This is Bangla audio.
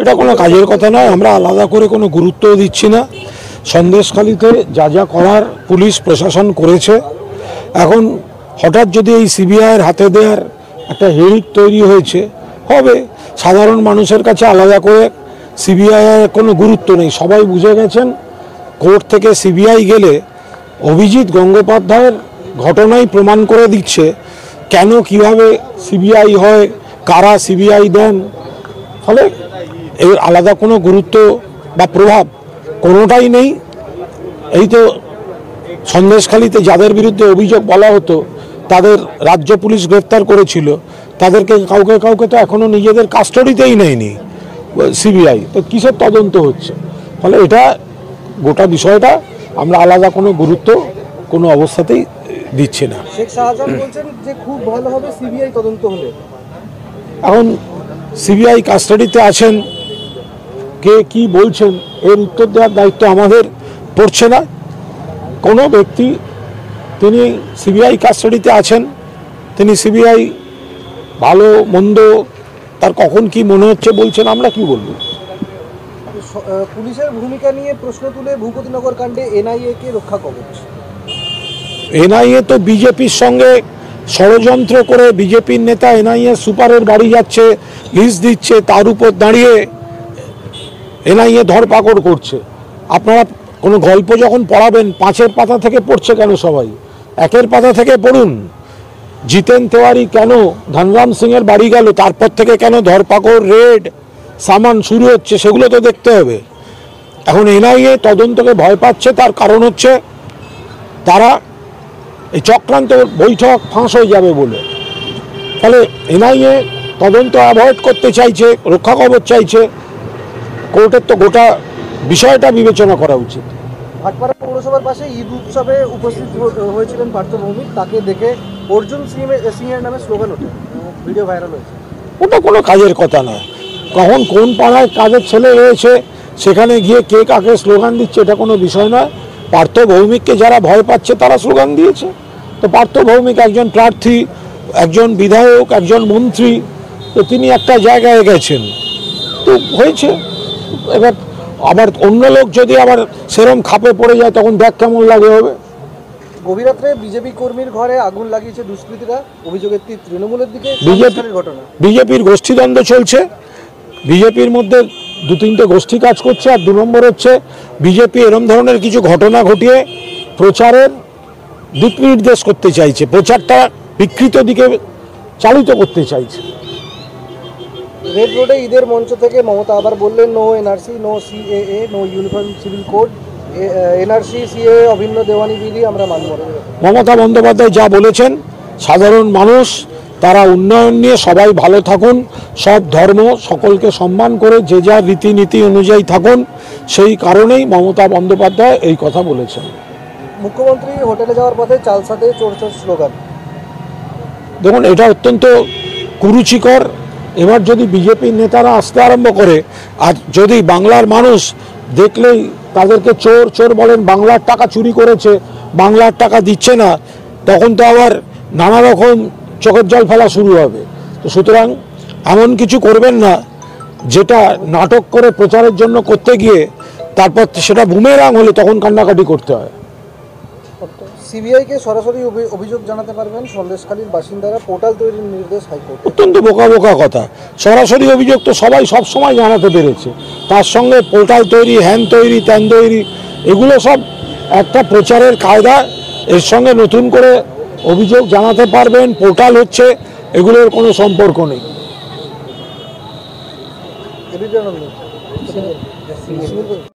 এটা কোনো কাজের কথা নয়। আমরা আলাদা করে কোনো গুরুত্ব দিচ্ছি না। সন্দেশখালীতে যা যা করার পুলিশ প্রশাসন করেছে, এখন হঠাৎ যদি এই সিবিআইয়ের হাতে দেওয়ার একটা হিড়িক তৈরি হয়েছে, হবে। সাধারণ মানুষের কাছে আলাদা করে সিবিআইয়ের কোনো গুরুত্ব নেই। সবাই বুঝে গেছেন কোর্ট থেকে সিবিআই গেলে অভিজিৎ গঙ্গোপাধ্যায়ের ঘটনাই প্রমাণ করে দিচ্ছে কেন কিভাবে সিবিআই হয়, কারা সিবিআই দেন। ফলে এর আলাদা কোনো গুরুত্ব বা প্রভাব কোনোটাই নেই। এই তো সন্দেশখালীতে যাদের বিরুদ্ধে অভিযোগ বলা হতো তাদের রাজ্য পুলিশ গ্রেফতার করেছিল, তাদেরকে কাউকে কাউকে তো এখনও নিজেদের কাস্টডিতেই নেয়নি সিবিআই। তো কিসের তদন্ত হচ্ছে? ফলে এটা গোটা বিষয়টা আমরা আলাদা কোনো গুরুত্ব কোনো অবস্থাতেই দিচ্ছি না। শেখ শাহজাহান বলছেন যে খুব ভালো হবে সিবিআই তদন্ত হলে। এখন সিবিআই কাস্টাডিতে আছেন, কে কি বলছেন এর উত্তর দেওয়ার দায়িত্ব আমাদের পড়ছে না। কোনো ব্যক্তি তিনি সিবিআই কাস্টাডিতে আছেন, তিনি সিবিআই ভালো মন্দ তার কখন কি মনে হচ্ছে বলছেন, আমরা কি বলবো? পুলিশের ভূমিকা নিয়ে প্রশ্ন তুলে ভূপতিনগর কাণ্ডে এনআইএ কে রক্ষা কবচ। এনআইএ তো বিজেপির সঙ্গে ষড়যন্ত্র করে বিজেপির নেতা এনআইএ সুপারের বাড়ি যাচ্ছে, লিস্ট দিচ্ছে, তার উপর দাঁড়িয়ে এনআইএ ধরপাকড় করছে। আপনারা কোনো গল্প যখন পড়াবেন 5-এর পাতা থেকে পড়ছে কেন? সবাই 1-এর পাতা থেকে পড়ুন। জিতেন তেওয়ারি কেন ধনরাম সিংয়ের বাড়ি গেল, তারপর থেকে কেন ধরপাকড়, রেড, সামান শুরু হচ্ছে, সেগুলো তো দেখতে হবে। এখন এনআইএ তদন্তকে ভয় পাচ্ছে, তার কারণ হচ্ছে তারা এই চক্রান্ত বৈঠক ফাঁস হয়ে যাবে বলে। ফলে এনআইএ তদন্ত অ্যাভয়েড করতে চাইছে, রক্ষা কবচ চাইছে। কোর্টের তো গোটা বিষয়টা বিবেচনা করা উচিত। ভাটপাড়া পৌরসভার পাশে ঈদ উৎসবে উপস্থিত হয়েছিলেন পার্থ ভৌমিক, তাকে দেখে অর্জুন সিংয়ের নামে স্লোগান ওঠে, ভিডিও ভাইরাল হয়েছে। ওটা কোনো কাজের কথা নয়। কখন কোন পাড়ায় কাজের ছেলে রয়েছে সেখানে গিয়ে কে কাকে স্লোগান দিচ্ছে এটা কোনো বিষয় নয়। পার্থ ভৌমিককে যারা ভয় পাচ্ছে তারা স্লোগান দিয়েছে। তো পার্থ ভৌমিক একজন প্রার্থী, একজন বিধায়ক, একজন মন্ত্রী, তো তিনি একটা জায়গায় গেছেন, তো হয়েছে। এবার আবার অন্য লোক যদি আবার সেরম খাপে পড়ে যায় তখন দেখ কেমন লাগে হবে। গভীর রাত্রে বিজেপি কর্মীর ঘরে আগুন লাগিয়েছে দুষ্কৃতীরা, অভিযোগের তৃণমূলের দিকে। ঘটনা বিজেপির গোষ্ঠীদ্বন্দ্ব চলছে। বিজেপির মধ্যে 2-3টে গোষ্ঠী কাজ করছে। আর 2 নম্বর হচ্ছে বিজেপি এরম ধরনের কিছু ঘটনা ঘটিয়ে প্রচারের দিক নির্দেশ করতে চাইছে, প্রচারটা বিকৃত দিকে চালিত করতে চাইছে। রেড রোডে ঈদের মঞ্চ থেকে মমতা আবার বললেন no NRC, no CAA, no uniform civil code, NRC CAA অভিন্ন দেওয়ানি বিধি আমরা মানব না। মমতা বন্দ্যোপাধ্যায় যা বলেছেন, সাধারণ মানুষ তারা উন্নয়ন নিয়ে সবাই ভালো থাকুন, সব ধর্ম সকলকে সম্মান করে যে যার রীতিনীতি অনুযায়ী থাকুন, সেই কারণেই মমতা বন্দ্যোপাধ্যায় এই কথা বলেছেন। মুখ্যমন্ত্রী হোটেলে যাওয়ার পথে চালসাতে চোর চোর স্লোগান। দেখুন, এটা অত্যন্ত কুরুচিকর। এবার যদি বিজেপির নেতারা আসতে আরম্ভ করে, আর যদি বাংলার মানুষ দেখলেই তাদেরকে চোর চোর বলেন, বাংলার টাকা চুরি করেছে, বাংলার টাকা দিচ্ছে না, তখন তো আবার নানা রকম চোখের জল ফেলা শুরু হবে। তো সুতরাং এমন কিছু করবেন না যেটা নাটক করে প্রচারের জন্য করতে গিয়ে তারপর সেটা বুমেরাং হলে তখন কান্নাকাটি করতে হয়। সিবিআইকে সরাসরি অভিযোগ জানাতে পারবেন সন্দেশখালীর বাসিন্দারা, পোর্টাল তৈরির নির্দেশ হাইকোর্ট। অত্যন্ত বোকা বোকা কথা। সরাসরি অভিযোগ তো সবাই সবসময় জানাতে পেরেছে, তার সঙ্গে পোর্টাল তৈরি, হ্যান তৈরি, ত্যান তৈরি, এগুলো সব একটা প্রচারের কায়দা। এর সঙ্গে নতুন করে অভিযোগ জানাতে পারবেন, পোর্টাল হচ্ছে, এগুলোর কোনো সম্পর্ক নেই।